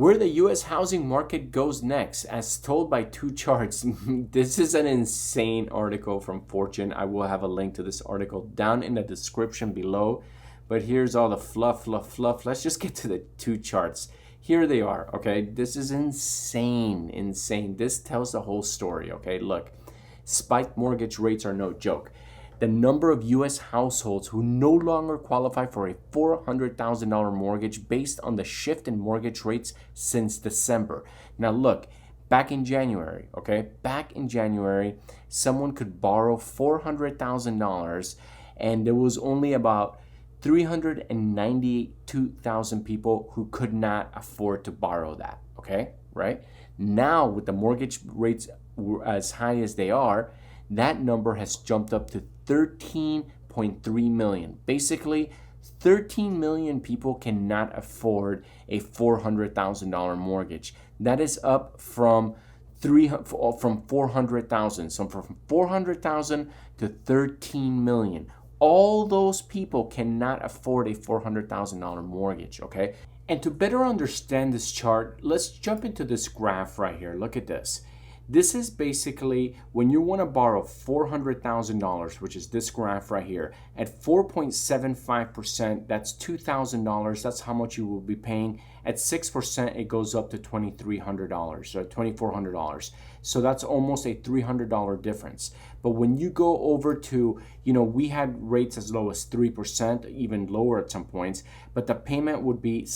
Where the US housing market goes next, as told by two charts. This is an insane article from Fortune. I will have a link to this article down in the description below. But here's all the fluff. Let's just get to the two charts. Here they are, okay? This is insane. This tells the whole story, okay? Look, spiked mortgage rates are no joke. The number of U.S. households who no longer qualify for a $400,000 mortgage based on the shift in mortgage rates since December. Now look, back in January, someone could borrow $400,000 and there was only about 392,000 people who could not afford to borrow that, okay, right? Now with the mortgage rates as high as they are, that number has jumped up to 13.3 million. Basically, 13 million people cannot afford a $400,000 mortgage. That is up from 400,000. So from 400,000 to 13 million. All those people cannot afford a $400,000 mortgage, okay? And to better understand this chart, let's jump into this graph right here. Look at this. This is basically when you want to borrow $400,000, which is this graph right here, at 4.75%, that's $2,000. That's how much you will be paying. At 6%, it goes up to $2,300 or $2,400. So that's almost a $300 difference. But when you go over to, we had rates as low as 3%, even lower at some points, but the payment would be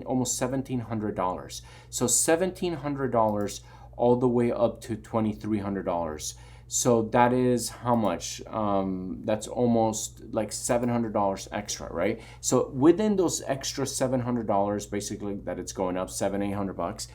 almost $1,700. So $1,700 all the way up to $2,300. So that is how much? That's almost like $700 extra, right? So within those extra $700, basically that it's going up, $800.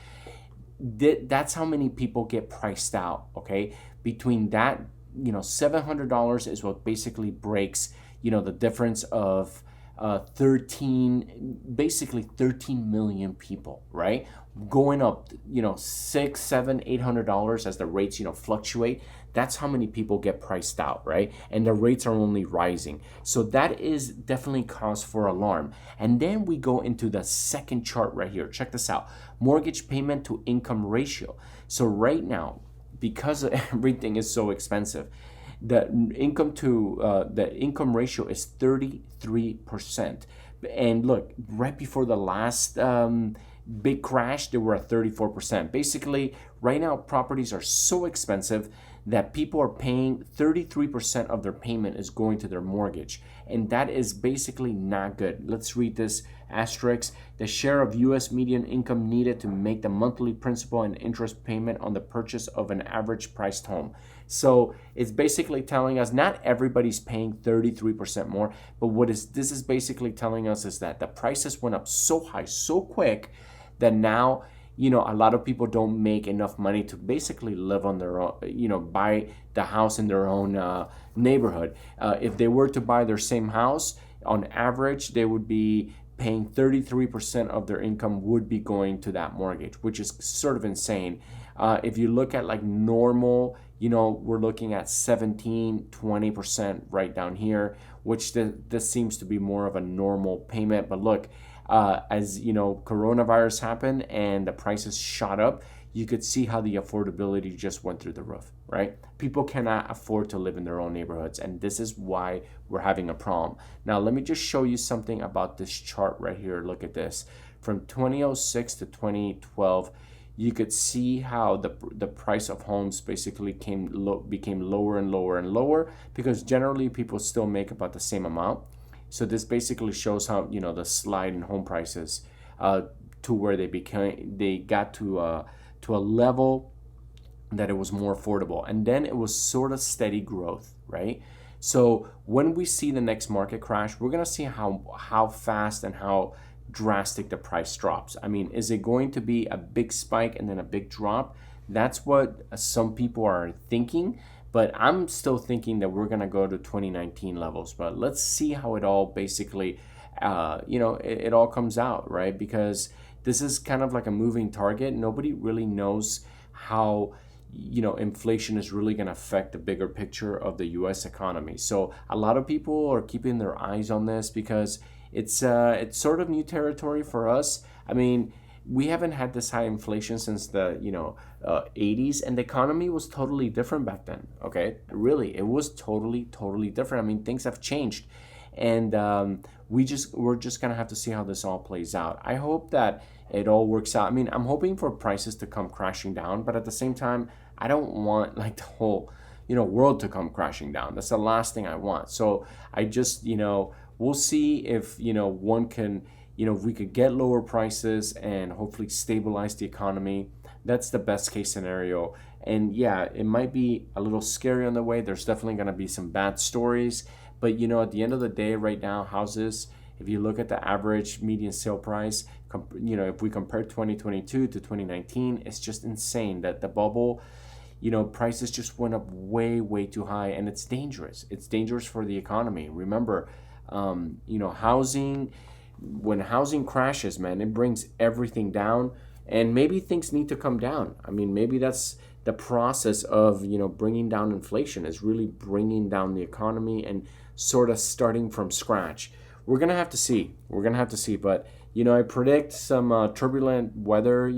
That's how many people get priced out, okay? Between that, $700 is what basically breaks, the difference of 13 million people, right? Going up, $600, $700, $800 as the rates, fluctuate. That's how many people get priced out, right? And the rates are only rising. So that is definitely cause for alarm. And then we go into the second chart right here. Check this out. Mortgage payment to income ratio. So right now, because everything is so expensive, the income ratio is 33%. And look, right before the last big crash, they were at 34%. Basically, right now properties are so expensive that people are paying 33% of their payment is going to their mortgage. And that is basically not good. Let's read this asterisk. The share of U.S. median income needed to make the monthly principal and interest payment on the purchase of an average priced home. So it's basically telling us not everybody's paying 33% more, but this is basically telling us is that the prices went up so high, so quick that now, a lot of people don't make enough money to basically live on their own, buy the house in their own neighborhood. If they were to buy their same house, on average, they would be paying 33% of their income would be going to that mortgage, which is sort of insane. If you look at like normal, we're looking at 17-20% right down here, which this seems to be more of a normal payment. But look, as coronavirus happened and the prices shot up, you could see how the affordability just went through the roof, right? People cannot afford to live in their own neighborhoods, and this is why we're having a problem. Now, let me just show you something about this chart right here. Look at this. From 2006 to 2012, you could see how the price of homes basically became lower and lower because generally people still make about the same amount. So this basically shows how the slide in home prices to where they got to a level that it was more affordable, and then it was sort of steady growth, right? So when we see the next market crash, we're gonna see how fast and how drastic the price drops. I mean, is it going to be a big spike and then a big drop? That's what some people are thinking. But I'm still thinking that we're going to go to 2019 levels. But let's see how it all basically, it all comes out, right? Because this is kind of like a moving target. Nobody really knows how, inflation is really going to affect the bigger picture of the U.S. economy. So a lot of people are keeping their eyes on this because it's sort of new territory for us. I mean, we haven't had this high inflation since the 80s, and the economy was totally different back then. Okay, really, it was totally different. I mean, things have changed, and we're just gonna have to see how this all plays out. I hope that it all works out. I mean, I'm hoping for prices to come crashing down, but at the same time, I don't want like the whole world to come crashing down. That's the last thing I want. So I just we'll see if one can if we could get lower prices and hopefully stabilize the economy. That's the best case scenario. And yeah, it might be a little scary on the way. There's definitely going to be some bad stories, but at the end of the day, right now, houses, if you look at the average median sale price, if we compare 2022 to 2019, it's just insane that the bubble, prices just went up way too high, and it's dangerous. It's dangerous for the economy. Remember, housing, when housing crashes, man, it brings everything down, and maybe things need to come down. I mean, maybe that's the process of, bringing down inflation, is really bringing down the economy and sort of starting from scratch. We're going to have to see. But, I predict some turbulent weather,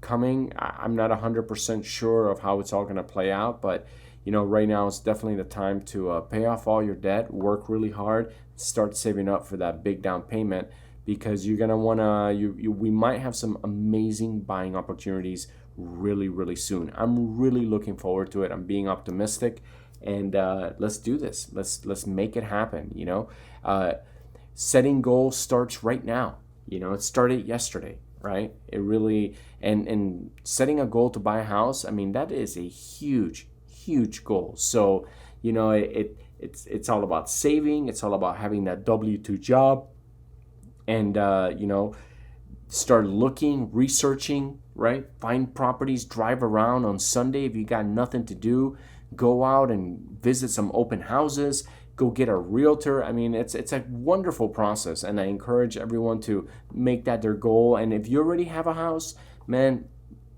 coming. I'm not 100% sure of how it's all going to play out, but right now it's definitely the time to pay off all your debt, work really hard, start saving up for that big down payment, because you're gonna wanna. We might have some amazing buying opportunities really soon. I'm really looking forward to it. I'm being optimistic, and let's do this. Let's make it happen. Setting goals starts right now. It started yesterday, right? It really and setting a goal to buy a house. I mean, that is a huge goal. So it's all about saving. It's all about having that W-2 job, and start looking, researching, right? Find properties, drive around on Sunday if you got nothing to do. Go out and visit some open houses. Go get a realtor. I mean, it's a wonderful process, and I encourage everyone to make that their goal. And if you already have a house, man,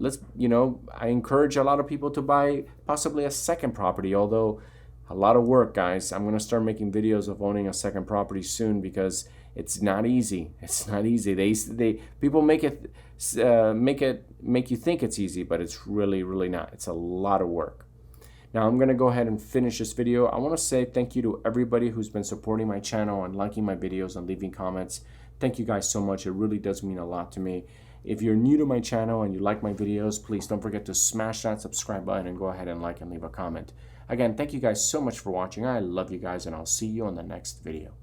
I encourage a lot of people to buy possibly a second property, although a lot of work, guys. I'm going to start making videos of owning a second property soon, because it's not easy. It's not easy. They people make you think it's easy, but it's really not. It's a lot of work. Now I'm going to go ahead and finish this video. I want to say thank you to everybody who's been supporting my channel and liking my videos and leaving comments. Thank you guys so much. It really does mean a lot to me. If you're new to my channel and you like my videos, please don't forget to smash that subscribe button and go ahead and like and leave a comment. Again, thank you guys so much for watching. I love you guys, and I'll see you on the next video.